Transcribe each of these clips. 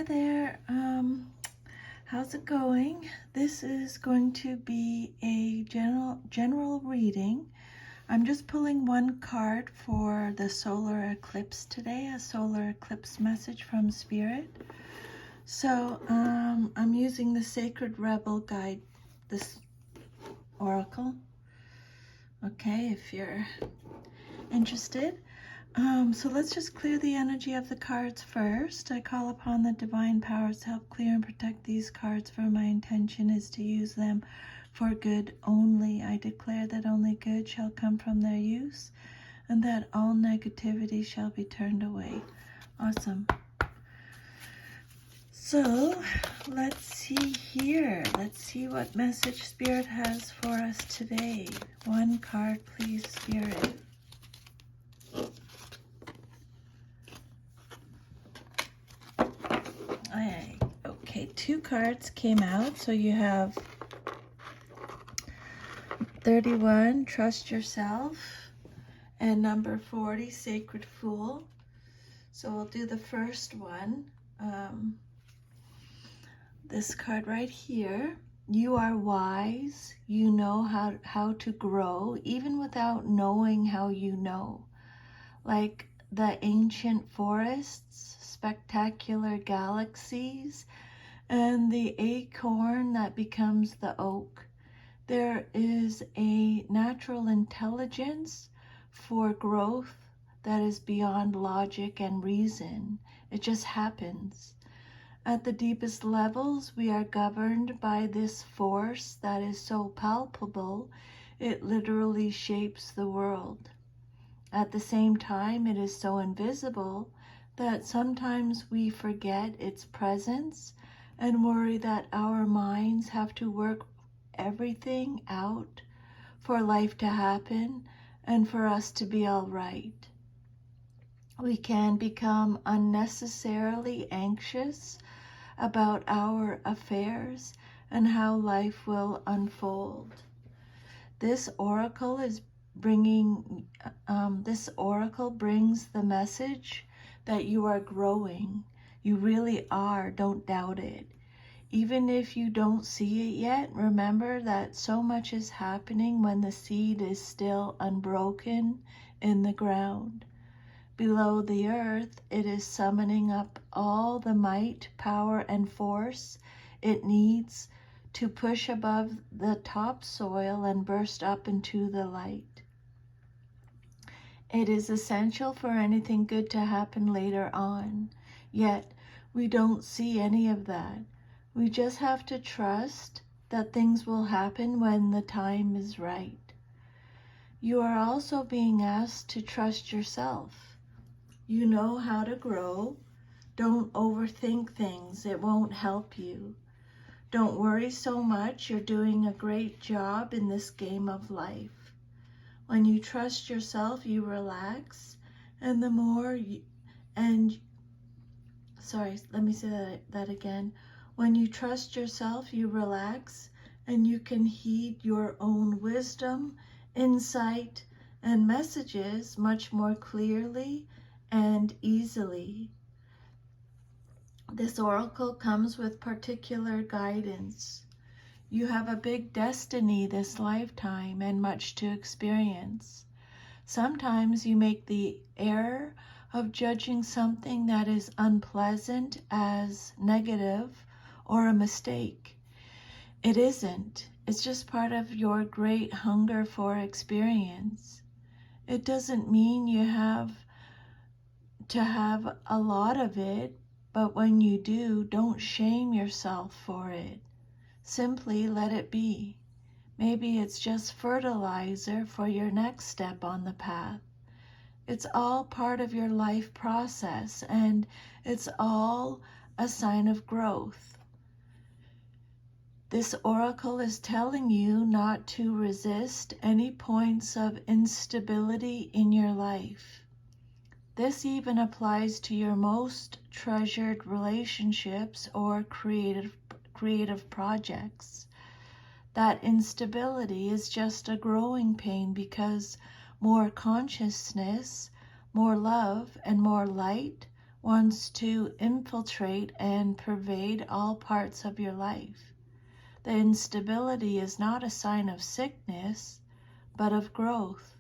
Hi there. How's it going? This is going to be a general reading. I'm just pulling one card for the solar eclipse today, a solar eclipse message from Spirit. So I'm using the Sacred Rebel Guide, this oracle. Okay, if you're interested. So let's just clear the energy of the cards first. I call upon the divine powers to help clear and protect these cards, for my intention is to use them for good only. I declare that only good shall come from their use, and that all negativity shall be turned away. Awesome. So let's see here. Let's see what message Spirit has for us today. One card, please, Spirit. Okay, two cards came out. So you have 31, Trust Yourself, and number 40, Sacred Fool. So we'll do the first one. This card right here. You are wise. You know how to grow, even without knowing how you know. Like the ancient forests, spectacular galaxies, and the acorn that becomes the oak. There is a natural intelligence for growth that is beyond logic and reason. It just happens. At the deepest levels, we are governed by this force that is so palpable, it literally shapes the world. At the same time, it is so invisible that sometimes we forget its presence and worry that our minds have to work everything out for life to happen and for us to be all right. We can become unnecessarily anxious about our affairs and how life will unfold. This oracle brings the message that you are growing. You really are. Don't doubt it. Even if you don't see it yet, remember that so much is happening when the seed is still unbroken in the ground. Below the earth, it is summoning up all the might, power, and force it needs to push above the topsoil and burst up into the light. It is essential for anything good to happen later on, yet we don't see any of that. We just have to trust that things will happen when the time is right. You are also being asked to trust yourself. You know how to grow. Don't overthink things. It won't help you. Don't worry so much. You're doing a great job in this game of life. When you trust yourself, you relax, and the more you, let me say that again. When you trust yourself, you relax, and you can heed your own wisdom, insight, and messages much more clearly and easily. This oracle comes with particular guidance. You have a big destiny this lifetime and much to experience. Sometimes you make the error of judging something that is unpleasant as negative or a mistake. It isn't. It's just part of your great hunger for experience. It doesn't mean you have to have a lot of it, but when you do, don't shame yourself for it. Simply let it be. Maybe it's just fertilizer for your next step on the path. It's all part of your life process, and it's all a sign of growth. This oracle is telling you not to resist any points of instability in your life. This even applies to your most treasured relationships or creative projects. That instability is just a growing pain, because more consciousness, more love, and more light wants to infiltrate and pervade all parts of your life. The instability is not a sign of sickness, but of growth.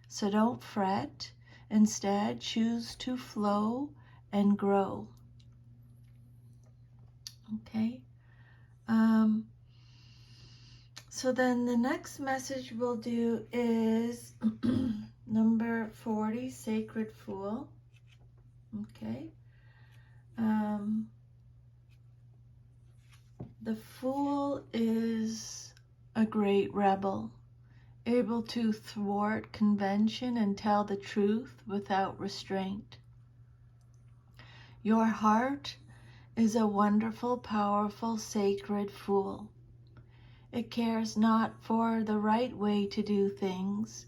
So don't fret. Instead, choose to flow and grow. Okay? So then the next message we'll do is number 40, Sacred Fool. Okay? The Fool is a great rebel, able to thwart convention and tell the truth without restraint. Your heart is a wonderful, powerful, sacred fool. It cares not for the right way to do things.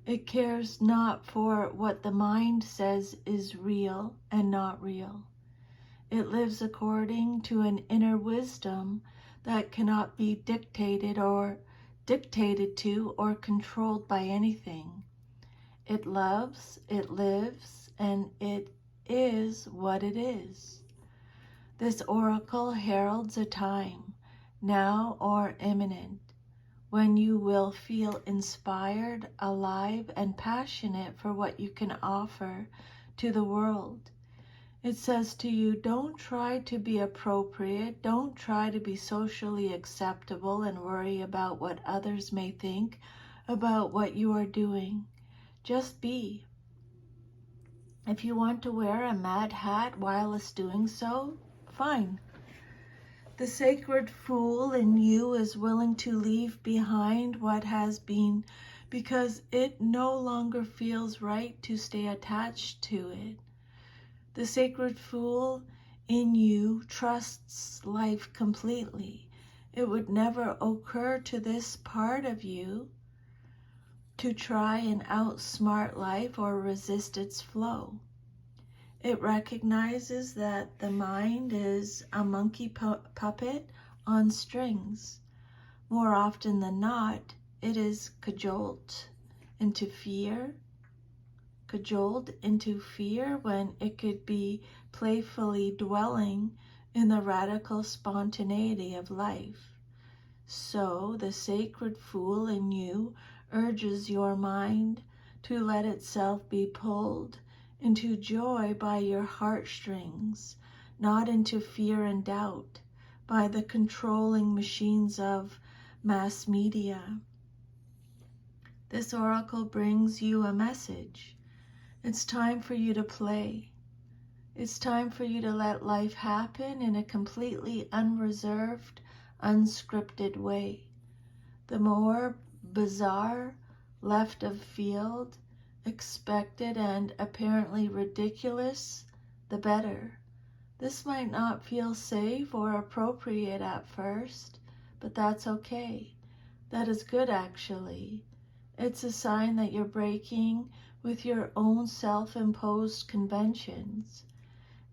It cares not for what the mind says is real and not real. It lives according to an inner wisdom that cannot be dictated to or controlled by anything. It loves, it lives, and it is what it is. This oracle heralds a time, now or imminent, when you will feel inspired, alive, and passionate for what you can offer to the world. It says to you, don't try to be appropriate, don't try to be socially acceptable and worry about what others may think about what you are doing. Just be. If you want to wear a mad hat while it's doing so, fine. The sacred fool in you is willing to leave behind what has been because it no longer feels right to stay attached to it. The sacred fool in you trusts life completely. It would never occur to this part of you to try and outsmart life or resist its flow. It recognizes that the mind is a monkey puppet on strings. More often than not, it is cajoled into fear when it could be playfully dwelling in the radical spontaneity of life. So the sacred fool in you urges your mind to let itself be pulled into joy by your heartstrings, not into fear and doubt by the controlling machines of mass media. This oracle brings you a message. It's time for you to play. It's time for you to let life happen in a completely unreserved, unscripted way. The more bizarre, left of field, expected, and apparently ridiculous, the better. This might not feel safe or appropriate at first, but that's okay. That is good, actually. It's a sign that you're breaking with your own self-imposed conventions.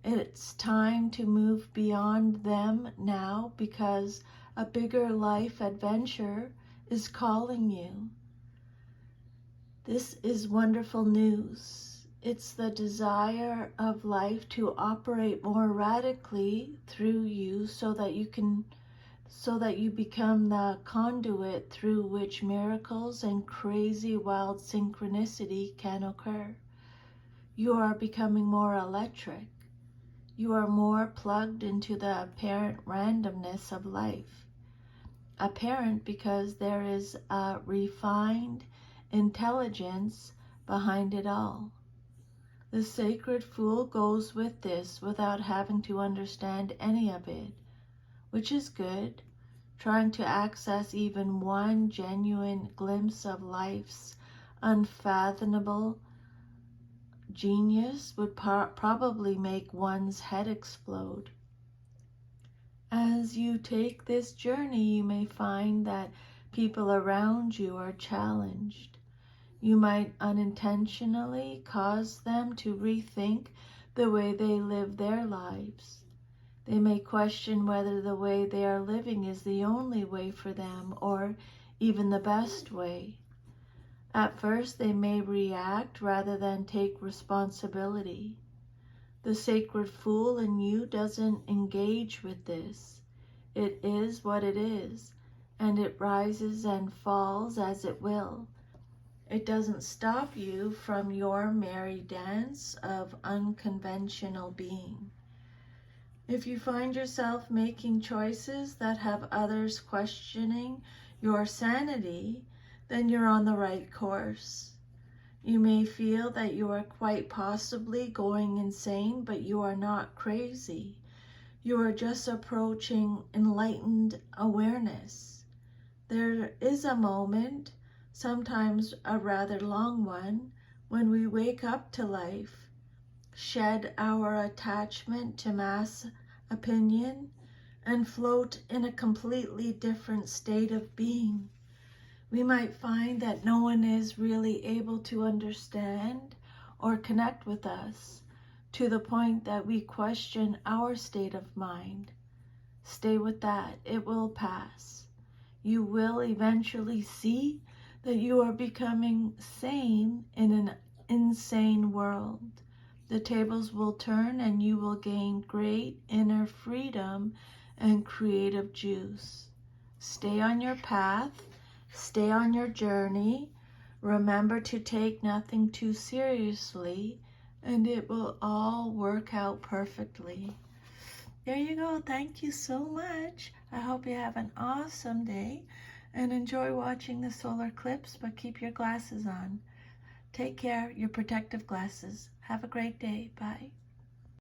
It's time to move beyond them now because a bigger life adventure is calling you. This is wonderful news. It's the desire of life to operate more radically through you so that you become the conduit through which miracles and crazy wild synchronicity can occur. You are becoming more electric. You are more plugged into the apparent randomness of life. Apparent because there is a refined intelligence behind it all. The sacred fool goes with this without having to understand any of it, which is good. Trying to access even one genuine glimpse of life's unfathomable genius would probably make one's head explode. As you take this journey, you may find that people around you are challenged. You might unintentionally cause them to rethink the way they live their lives. They may question whether the way they are living is the only way for them or even the best way. At first, they may react rather than take responsibility. The sacred fool in you doesn't engage with this. It is what it is, and it rises and falls as it will. It doesn't stop you from your merry dance of unconventional being. If you find yourself making choices that have others questioning your sanity, then you're on the right course. You may feel that you are quite possibly going insane, but you are not crazy. You are just approaching enlightened awareness. There is a moment, sometimes a rather long one, when we wake up to life, shed our attachment to mass opinion, and float in a completely different state of being. We might find that no one is really able to understand or connect with us to the point that we question our state of mind. Stay with that. It will pass. You will eventually see that you are becoming sane in an insane world. The tables will turn and you will gain great inner freedom and creative juice. Stay on your path. Stay on your journey. Remember to take nothing too seriously, and it will all work out perfectly. There you go. Thank you so much. I hope you have an awesome day and enjoy watching the solar eclipse, but keep your glasses on. Take care, your protective glasses. Have a great day. Bye.